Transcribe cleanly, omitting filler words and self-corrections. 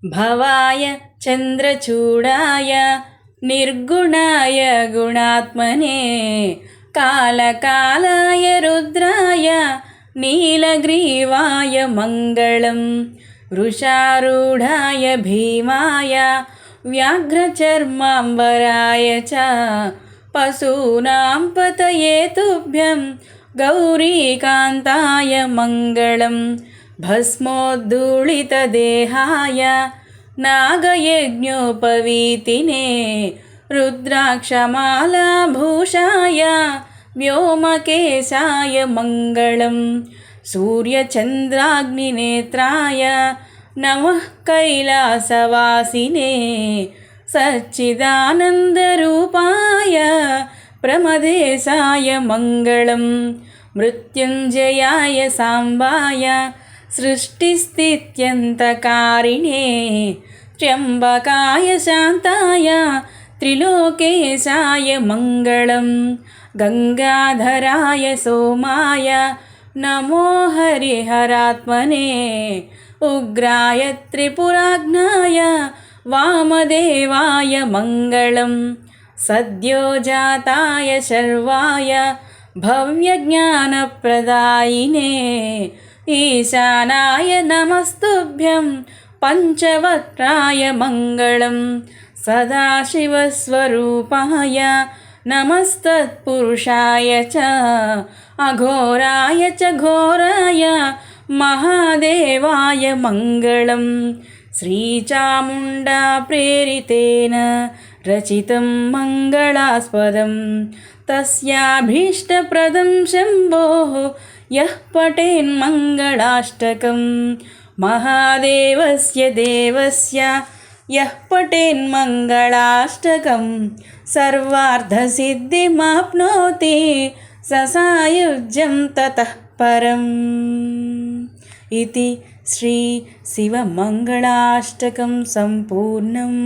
भवाय चन्द्रचूडाय निर्गुणाय गुणात्मने कालकालाय रुद्राय नीलग्रीवाय मङ्गलम् वृषारूढाय भीमाय व्याघ्रचर्माम्बराय च पशूनां पतये तुभ्यं गौरीकान्ताय मङ्गलम् भस्मोद्धूलितदेहाय नागयज्ञोपवीतिने रुद्राक्षमालाभूषाय व्योमकेशाय मङ्गलम् सूर्यचन्द्राग्निनेत्राय नमः कैलासवासिने सच्चिदानन्दरूपाय प्रमदेशाय मङ्गलम् मृत्युञ्जयाय साम्बाय सृष्टिस्थित्यन्तकारिणे त्र्यम्बकाय शान्ताय त्रिलोकेशाय मङ्गलम् गङ्गाधराय सोमाय नमो हरिहरात्मने उग्राय त्रिपुराग्नाय वामदेवाय मङ्गलम् सद्योजाताय शर्वाय भव्यज्ञानप्रदायिने ईशानाय नमस्तुभ्यं पञ्चवक्त्राय मङ्गलम् सदाशिवस्वरूपाय नमस्तत्पुरुषाय च अघोराय च घोराय महादेवाय मङ्गलम् श्रीचामुण्डा प्रेरितेन रचितं मङ्गलास्पदं तस्याभीष्टप्रदं शम्भोः यः पठेन्मङ्गलाष्टकं महादेवस्य देवस्य यः पठेन्मङ्गलाष्टकं सर्वार्थसिद्धिमाप्नोति स सायुज्यं ततः परम् इति श्री शिवमङ्गलाष्टकं सम्पूर्णम्।